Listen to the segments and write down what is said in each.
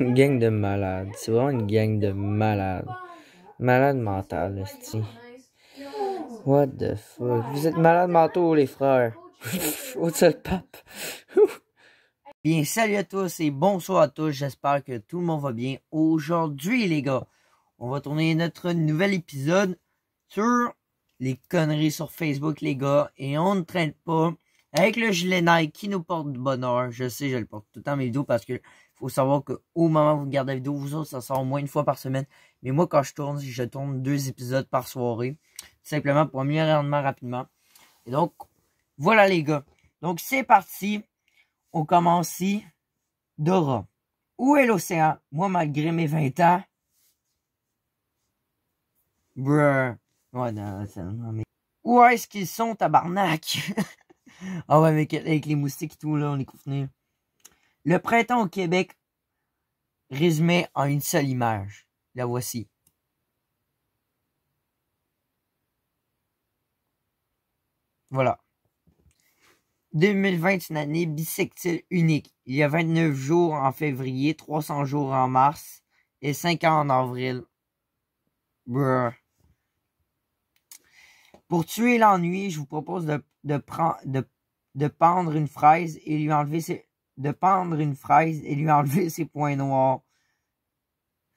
Une gang de malades. C'est vraiment une gang de malades. Malades mentales, esti. What the fuck? Vous êtes malades mentaux, les frères. What's up, pape? Bien, salut à tous et bonsoir à tous. J'espère que tout le monde va bien. Aujourd'hui, les gars, on va tourner notre nouvel épisode sur les conneries sur Facebook, les gars. Et on ne traîne pas avec le gilet Nike qui nous porte du bonheur. Je sais, je le porte tout le temps mes vidéos parce que faut savoir qu'au moment où vous regardez la vidéo, vous autres, ça sort au moins une fois par semaine. Mais moi, quand je tourne 2 épisodes par soirée. Tout simplement pour un meilleur rendement rapidement. Et donc, voilà les gars. Donc, c'est parti. On commence ici. Dora. Où est l'océan? Moi, malgré mes 20 ans. Bruh. Ouais, non, mais... Où est-ce qu'ils sont, tabarnak? Ah ouais, avec les moustiques et tout, là, on est confinés. Le printemps au Québec, résumé en une seule image. La voici. Voilà. 2020 est une année bissextile unique. Il y a 29 jours en février, 300 jours en mars et 5 ans en avril. Bruh. Pour tuer l'ennui, je vous propose de pendre une fraise et lui enlever ses points noirs.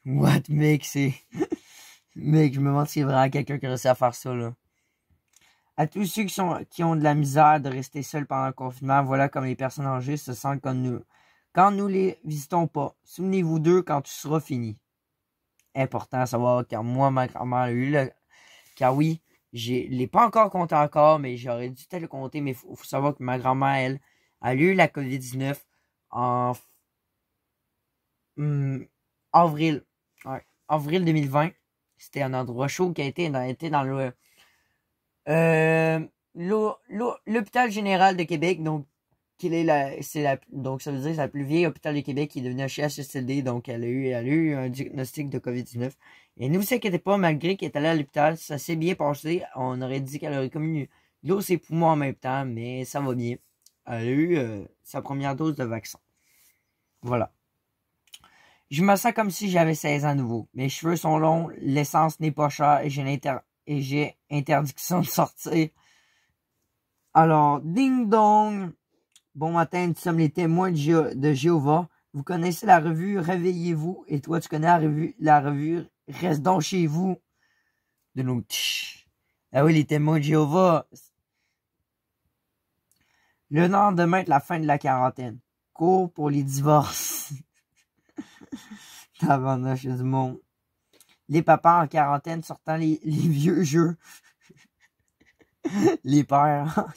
What, mec, c'est... Mec, je me demande s'il y a vraiment quelqu'un qui a réussi à faire ça, là. À tous ceux qui ont de la misère de rester seuls pendant le confinement, voilà comme les personnes âgées se sentent comme nous. Quand nous les visitons pas, souvenez-vous d'eux quand tu seras fini. Important à savoir, car moi, ma grand-mère a eu le... Car oui, je l'ai pas encore compté encore, mais j'aurais dû peut-être le compter, mais faut savoir que ma grand-mère, elle, a eu la COVID-19 en avril. Ouais, avril 2020. C'était un endroit chaud qui a été dans le... l'hôpital général de Québec, donc donc ça veut dire que c'est la plus vieille hôpital de Québec qui est devenu un CHSLD, donc elle a eu un diagnostic de COVID-19. Et ne vous inquiétez pas, malgré qu'elle est allée à l'hôpital, ça s'est bien passé. On aurait dit qu'elle aurait commis l'eau ses poumons en même temps, mais ça va bien. Elle a eu sa première dose de vaccin. Voilà. Je me sens comme si j'avais 16 ans à nouveau. Mes cheveux sont longs, l'essence n'est pas chère et j'ai interdiction de sortir. Alors, ding dong! Bon matin, nous sommes les témoins de Jéhovah. Vous connaissez la revue Réveillez-vous. Et toi, tu connais la revue Reste donc chez vous. De nos... Ah oui, les témoins de Jéhovah. Le lendemain de la fin de la quarantaine. Cours pour les divorces. Tabarnak, du monde. Les papas en quarantaine sortant les vieux jeux. Les pères.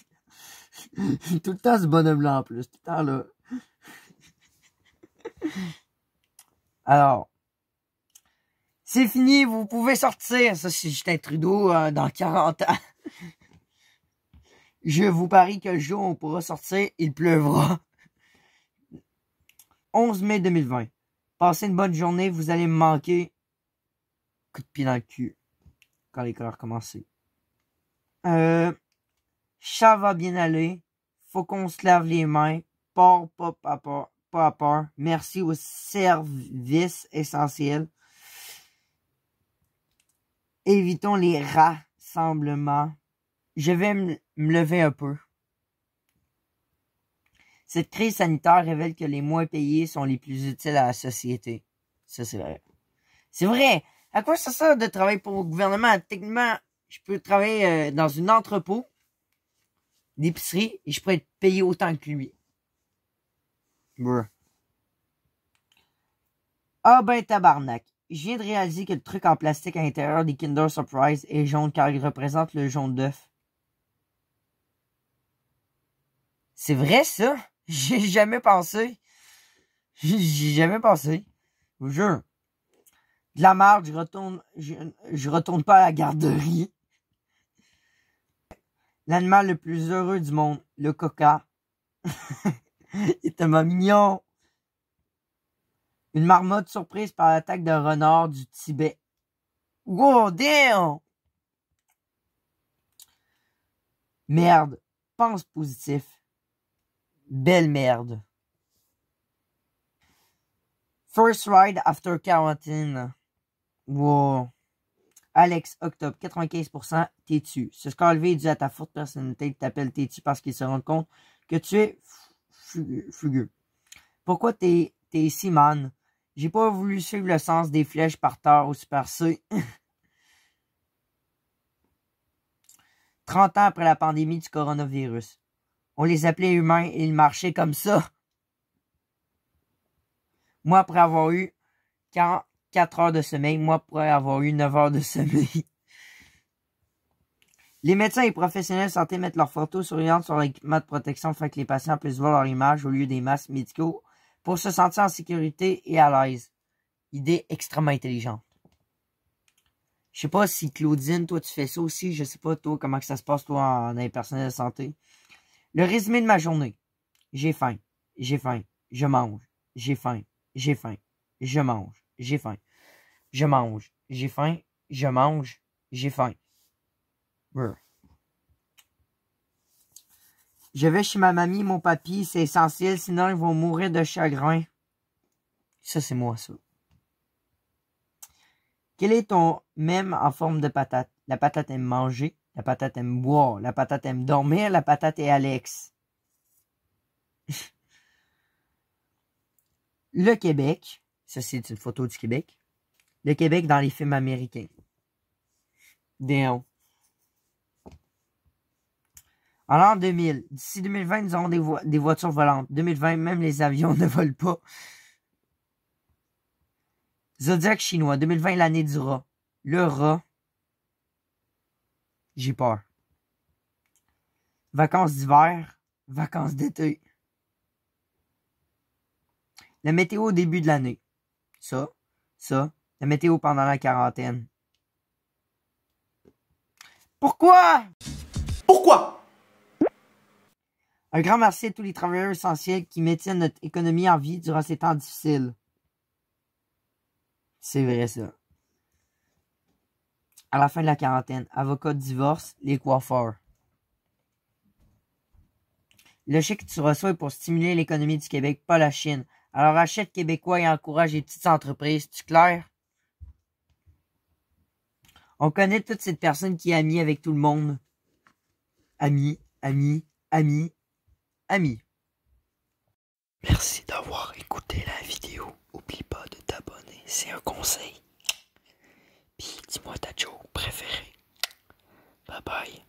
Tout le temps ce bonhomme-là en plus. Tout le temps là. Alors. C'est fini, vous pouvez sortir. Ça, c'est Justin Trudeau dans 40 ans. Je vous parie que le jour où on pourra sortir, il pleuvra. 11 mai 2020. Passez une bonne journée, vous allez me manquer. Coup de pied dans le cul. Quand l'école a recommencé. Ça va bien aller. Faut qu'on se lave les mains. Pas à peur. Merci aux services essentiels. Évitons les rassemblements. Je vais me lever un peu. Cette crise sanitaire révèle que les moins payés sont les plus utiles à la société. Ça, c'est vrai. C'est vrai! À quoi ça sert de travailler pour le gouvernement? Techniquement, je peux travailler dans une entrepôt d'épicerie et je pourrais être payé autant que lui. Brr. Ah ben tabarnak. Je viens de réaliser que le truc en plastique à l'intérieur des Kinder Surprise est jaune car il représente le jaune d'œuf. C'est vrai ça? J'ai jamais pensé. J'ai jamais pensé. Je vous jure. De la merde, je retourne pas à la garderie. L'animal le plus heureux du monde, le coca. Il est tellement mignon. Une marmotte surprise par l'attaque d'un renard du Tibet. Wow, damn! Merde. Pense positif. Belle merde. First ride after quarantine. Wow. Alex, octobre, 95%, têtu. Ce score élevé est dû à ta forte personnalité qui t'appelle têtu parce qu'ils se rendent compte que tu es fugueux. Pourquoi t'es ici, man? J'ai pas voulu suivre le sens des flèches par terre au Super C. 30 ans après la pandémie du coronavirus. On les appelait humains et ils marchaient comme ça. Moi, après avoir eu 44 heures de sommeil, moi, après avoir eu 9 heures de sommeil. Les médecins et professionnels de santé mettent leurs photos souriantes sur l'équipement de protection afin que les patients puissent voir leur image au lieu des masques médicaux pour se sentir en sécurité et à l'aise. Idée extrêmement intelligente. Je sais pas si Claudine, toi tu fais ça aussi, je sais pas toi comment que ça se passe toi dans les personnels de santé. Le résumé de ma journée. J'ai faim, je mange, j'ai faim, je mange, j'ai faim, je mange, j'ai faim, je mange, j'ai faim. Je vais chez ma mamie, mon papy, c'est essentiel, sinon ils vont mourir de chagrin. Ça, c'est moi, ça. Quel est ton mème en forme de patate? La patate aime manger, la patate aime boire, la patate aime dormir, la patate est Alex. Le Québec, ça c'est une photo du Québec. Le Québec dans les films américains. Damn. En l'an 2000, d'ici 2020, nous aurons des voitures volantes. 2020, même les avions ne volent pas. Zodiac chinois, 2020, l'année du rat. Le rat. J'ai peur. Vacances d'hiver, vacances d'été. La météo au début de l'année. Ça. La météo pendant la quarantaine. Pourquoi? Un grand merci à tous les travailleurs essentiels qui maintiennent notre économie en vie durant ces temps difficiles. C'est vrai, ça. À la fin de la quarantaine, avocats de divorce, les coiffeurs. Le chèque que tu reçois est pour stimuler l'économie du Québec, pas la Chine. Alors achète québécois et encourage les petites entreprises. C'est clair? On connaît toute cette personne qui est amie avec tout le monde. Ami. Merci d'avoir écouté la vidéo. Oublie pas de t'abonner, c'est un conseil. Puis dis-moi ta joke préférée. Bye bye.